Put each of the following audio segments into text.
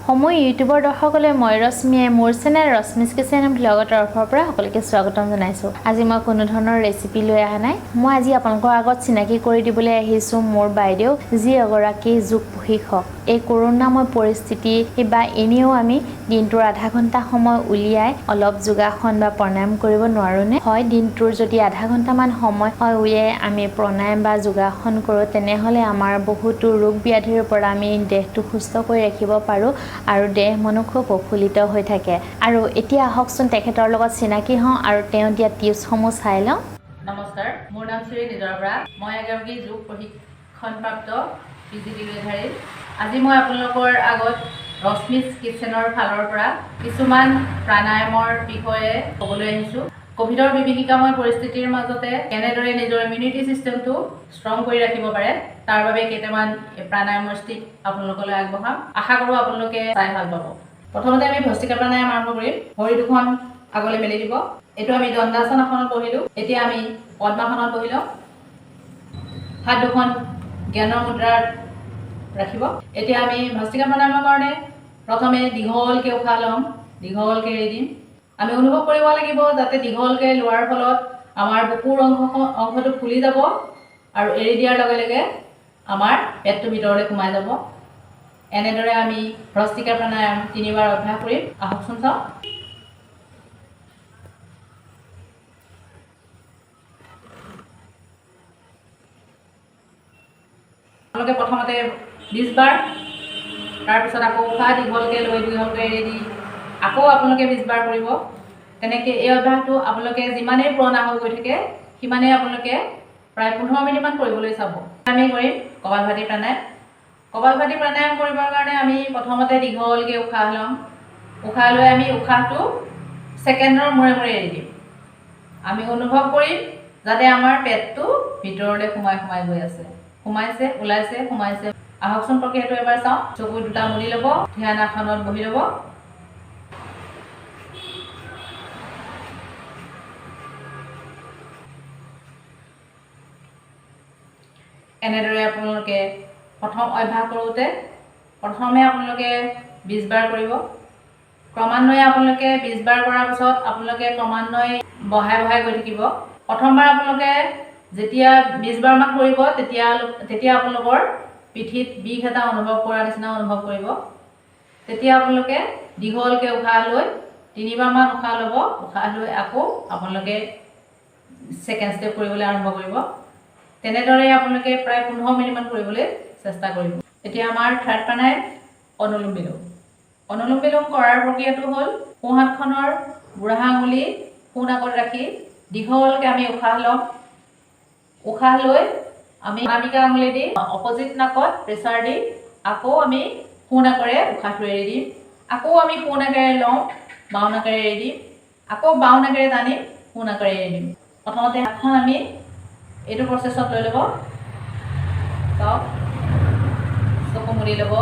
সময় ইউটিউবৰ দৰ্শকলৈ মই ৰশ্মিয়ে মোৰ চেনেল ৰশ্মিছ কিচেন ব্লগৰ তৰফৰ পৰা সকলোকে স্বাগতম জনাইছোঁ। আজি মই কোনো ধৰণৰ ৰেচিপি লৈ অহা নাই। মই আজি আপোনালোকৰ আগত চিনাকি কৰি দিবলৈ আহিছোঁ মোৰ বাইদেউ, যি এগৰাকী যোগ প্ৰশিক্ষক। এই কৰোণাময় পৰিস্থিতি বা এনেও আমি দিনটোৰ আধা ঘণ্টা সময় উলিয়াই অলপ যোগাসন বা প্ৰাণায়াম কৰিব নোৱাৰোঁনে? হয়, দিনটোৰ যদি আধা ঘণ্টামান সময় উলিয়াই আমি প্ৰাণায়াম বা যোগাসন কৰোঁ, তেনেহ'লে আমাৰ বহুতো ৰোগ ব্যাধিৰ পৰা আমি দেহটো সুস্থ কৰি ৰাখিব পাৰোঁ আৰু দেহ মনো খুব প্ৰফুল্লিত হৈ থাকে। আৰু এতিয়া আহকচোন তেখেতৰ লগত চিনাকি হওঁ আৰু তেওঁ দিয়া টিপছসমূহ চাই লওঁ। নমস্কাৰ, মোৰ নাম শ্ৰী নিজৰ বৰা। মই এগৰাকী যোগ প্ৰশিক্ষণপ্ৰাপ্ত PGD-ধাৰী। আজি মই আপোনালোকৰ আগত ৰশ্মিছ কিচেনৰ ফালৰ পৰা কিছুমান প্ৰাণায়ামৰ বিষয়ে ক'বলৈ আহিছোঁ। ক'ভিডৰ বিভীষিকাময় পৰিস্থিতিৰ মাজতে কেনেদৰে নিজৰ ইমিউনিটি ছিষ্টেমটো ষ্ট্ৰং কৰি ৰাখিব পাৰে, তাৰ বাবে কেইটামান প্ৰাণায়ামৰ ষ্টিপ আপোনালোকলৈ আগবঢ়াম। আশা কৰোঁ আপোনালোকে চাই ভাল পাব। প্ৰথমতে আমি ভস্ত্ৰিকা প্ৰাণায়াম আৰম্ভ কৰিম। ভৰি দুখন আগলৈ মেলি দিব। এইটো আমি দণ্ডাসন আসনত বহিলোঁ। এতিয়া আমি পদ্মাসনত বহি লওঁ। হাত দুখন জ্ঞানৰ মুদ্ৰাত ৰাখিব। এতিয়া আমি ভস্ত্ৰিকা প্ৰাণায়ামৰ কাৰণে প্ৰথমে দীঘলকৈ উশাহ ল'ম, দীঘলকৈ এৰি দিম। আমি অনুভৱ কৰিব লাগিব যাতে দীঘলকৈ লোৱাৰ ফলত আমাৰ বুকুৰ অংশটো ফুলি যাব আৰু এৰি দিয়াৰ লগে লগে আমাৰ পেটটো ভিতৰলৈ সোমাই যাব। এনেদৰে আমি ভস্ত্ৰিকা প্ৰাণায়াম 3বাৰ অভ্যাস কৰিম। আহকচোন চাওঁ। আপোনালোকে প্ৰথমতে 20 বাৰ, তাৰপিছত আকৌ উশাহ দীঘলকৈ লৈ দীঘলকৈ এৰি দি আকৌ আপোনালোকে 20 বাৰ কৰিব। তেনেকৈ এই অভ্যাসটো আপোনালোকে যিমানেই পুৰণা হৈ গৈ থাকে সিমানেই আপোনালোকে প্ৰায় 15 মিনিটমান কৰিবলৈ চাব। আমি কৰিম কপালভাতি প্ৰাণায়াম। কপালভাতি প্ৰাণায়াম কৰিবৰ কাৰণে আমি প্ৰথমতে দীঘলকৈ উশাহ ল'ম। উশাহ লৈ আমি উশাহটো ছেকেণ্ডৰ মূৰে মূৰে এৰি দিম। আমি অনুভৱ কৰিম যাতে আমাৰ পেটটো ভিতৰলৈ সোমাই সোমাই গৈ আছে। সোমাইছে, ওলাইছে, সোমাইছে। আহকচোন প্ৰক্ৰিয়াটো এবাৰ চাওঁ। চকু দুটা মুদি ল'ব, ধ্যান আসনত বহি ল'ব। এনেদৰে আপোনালোকে প্ৰথম অভ্যাস কৰোঁতে প্ৰথমে আপোনালোকে 20 বাৰ কৰিব। ক্ৰমান্বয়ে আপোনালোকে 20 বাৰ কৰাৰ পিছত আপোনালোকে ক্ৰমান্বয়ে বঢ়াই বঢ়াই গৈ থাকিব। প্ৰথমবাৰ আপোনালোকে যেতিয়া 20 বাৰমান কৰিব তেতিয়া আপোনালোকৰ পিঠিত বিষ এটা অনুভৱ কৰাৰ নিচিনা অনুভৱ কৰিব। তেতিয়া আপোনালোকে দীঘলকৈ উশাহ লৈ 3বাৰমান উশাহ ল'ব। উশাহ লৈ আকৌ আপোনালোকে ছেকেণ্ড ষ্টেপ কৰিবলৈ আৰম্ভ কৰিব। তেনেদৰে আপোনালোকে প্ৰায় 15 মিনিটমান কৰিবলৈ চেষ্টা কৰিব। এতিয়া আমাৰ থাৰ্ড প্ৰাণায়াম অনুলোম বিলোম। অনুলোম বিলোম কৰাৰ প্ৰক্ৰিয়াটো হ'ল সোঁ হাতখনৰ বুঢ়া আঙুলি সোঁ নাকত ৰাখি দীঘলকৈ আমি উশাহ ল'ম। উশাহ লৈ আমি অনামিকা আঙুলি দি অপজিট নাকত প্ৰেছাৰ দি আকৌ আমি সোঁ নাকেৰে উশাহটো এৰি দিম। আকৌ আমি সোঁ নাকেৰে লওঁ, বাওঁ নাকেৰে এৰি দিম। আকৌ বাওঁ নাকেৰে টানি সোঁ নাকেৰে এৰি দিম। প্ৰথমতে হাতখন আমি এইটো প্ৰচেছত লৈ ল'ব। চাওক, চকু মুদি ল'ব।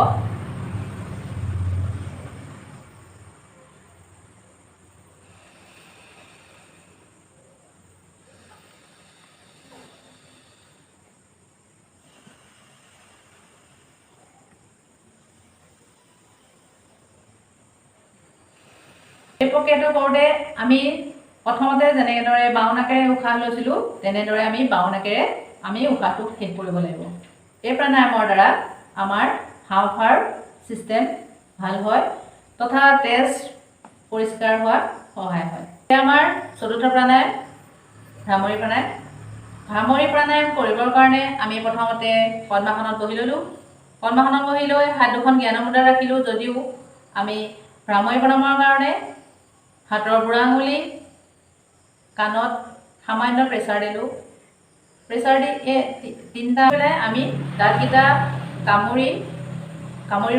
এই প্ৰক্ৰিয়াটো কৰোঁতে আমি প্ৰথমতে যেনেদৰে বাওঁ নাকেৰে উশাহ লৈছিলোঁ তেনেদৰে আমি বাওঁ নাকেৰে আমি উশাহটো শেষ কৰিব লাগিব। এই প্ৰাণায়ামৰ দ্বাৰা আমাৰ হাওঁফাওৰ ছিষ্টেম ভাল হয় তথা তেজ পৰিষ্কাৰ হোৱাত সহায় হয়। এতিয়া আমাৰ চতুৰ্থ প্ৰাণায়াম ভ্ৰামৰী প্ৰাণায়াম। ভ্ৰামৰী প্ৰাণায়াম কৰিবৰ কাৰণে আমি প্ৰথমতে পদ্মাসনত বহি ল'লোঁ। পদ্মাসনত বহি লৈ হাত দুখন জ্ঞানৰ মুদ্ৰাত ৰাখিলোঁ। যদিও আমি ভ্ৰামৰী প্ৰাণায়ামৰ কাৰণে হাতৰ বুঢ়া আঙুলি কাণত সামান্য প্ৰেছাৰ দিলোঁ। প্ৰেছাৰ দি এই 3টা পেলাই আমি দাঁতকেইটা কামুৰি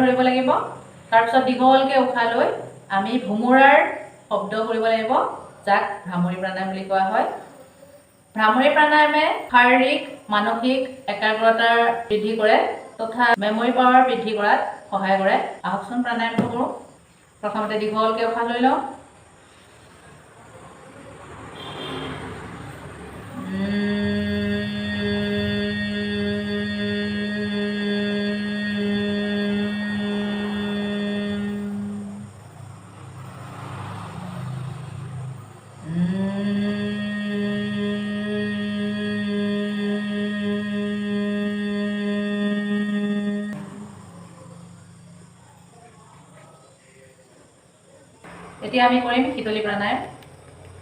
ধৰিব লাগিব। তাৰপিছত দীঘলকৈ উশাহ লৈ আমি ভোমোৰাৰ শব্দ কৰিব লাগিব, যাক ভ্ৰামৰী প্ৰাণায়াম বুলি কোৱা হয়। ভ্ৰামৰী প্ৰাণায়ামে শাৰীৰিক মানসিক একাগ্ৰতা বৃদ্ধি কৰে তথা মেমৰি পাৱাৰ বৃদ্ধি কৰাত সহায় কৰে। আহকচোন প্ৰাণায়ামটো কৰোঁ। প্ৰথমতে দীঘলকৈ উশাহ লৈ লওঁ। এতিয়া আমি কৰিম শীতলী প্ৰাণায়াম।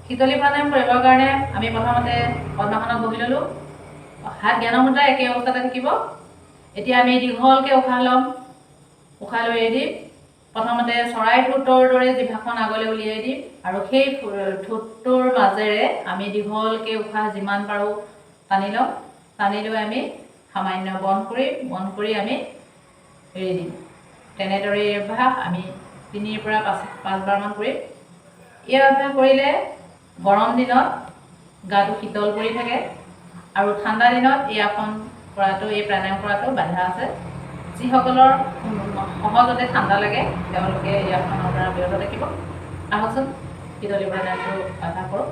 শীতলী প্ৰাণায়াম কৰিবৰ কাৰণে আমি প্ৰথমতে পদ্মাসনত বহি ল'লোঁ। হাত জ্ঞান মুদ্ৰা একে অৱস্থাতে থাকিব। এতিয়া আমি দীঘলকৈ উশাহ ল'ম। উশাহ লৈ এৰি দিম। প্ৰথমতে চৰাই ঠোঁটৰ দৰে জিভাখন আগলৈ উলিয়াই দিম আৰু সেই ঠোঁটটোৰ মাজেৰে আমি দীঘলকৈ উশাহ যিমান পাৰোঁ টানি ল'ম। টানি লৈ আমি সামান্য বন্ধ কৰি আমি এৰি দিম। তেনেদৰে এই অভ্যাস আমি 3 পৰা 5 বাৰমান কৰিম। এই অভ্যাস কৰিলে গৰম দিনত গাটো শীতল পৰি থাকে আৰু ঠাণ্ডা দিনত এই আসন কৰাটো, এই প্ৰাণায়াম কৰাটো বাধা আছে। যিসকলৰ সহজতে ঠাণ্ডা লাগে তেওঁলোকে এই আসনৰ পৰা বিৰত থাকিব। আহকচোন শীতলী প্ৰাণায়ামটো অভ্যাস কৰোঁ।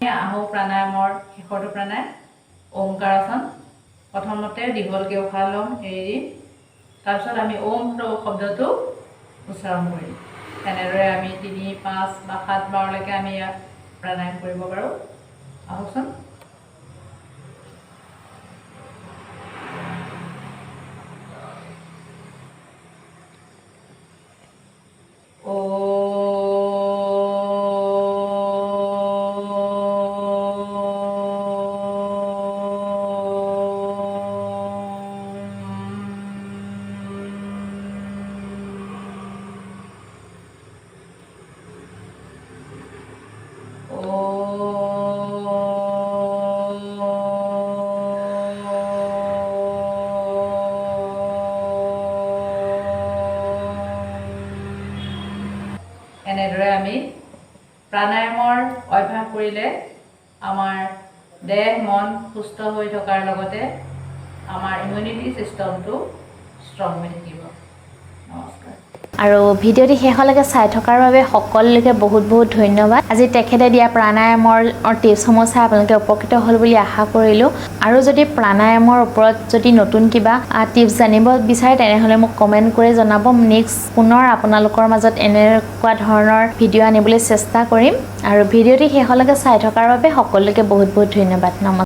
আহো প্ৰাণায়ামৰ শেষৰটো প্ৰাণায়াম ওমকাৰ আসন। প্ৰথমতে দীঘলকৈ উশাহ ল'ম, এৰি দিম। তাৰপিছত আমি ওম শব্দটো উচ্চাৰণ কৰিম। তেনেদৰে আমি 3, 5 বা 7 বাৰলৈকে আমি ইয়াত প্ৰাণায়াম কৰিব পাৰোঁ। আহকচোন। এনেদৰে আমি প্ৰাণায়ামৰ অভ্যাস কৰিলে আমাৰ দেহ মন সুস্থ হৈ থকাৰ লগতে আমাৰ ইমিউনিটি ছিষ্টেমটো ষ্ট্ৰং হৈ থাকিব। নমস্কাৰ। আৰু ভিডিঅ'টি শেষলৈকে চাই থকাৰ বাবে সকলোকে বহুত বহুত ধন্যবাদ। আজি তেখেতে দিয়া প্ৰাণায়ামৰ টিপছসমূহ চাই আপোনালোকে উপকৃত হ'ল বুলি আশা কৰিলোঁ। আৰু যদি প্ৰাণায়ামৰ ওপৰত যদি নতুন কিবা টিপছ জানিব বিচাৰে তেনেহ'লে মোক কমেণ্ট কৰি জনাব। নেক্সট পুনৰ আপোনালোকৰ মাজত এনেকুৱা ধৰণৰ ভিডিঅ' আনিবলৈ চেষ্টা কৰিম। আৰু ভিডিঅ'টি শেষলৈকে চাই থকাৰ বাবে সকলোকে বহুত বহুত ধন্যবাদ। নমস্কাৰ।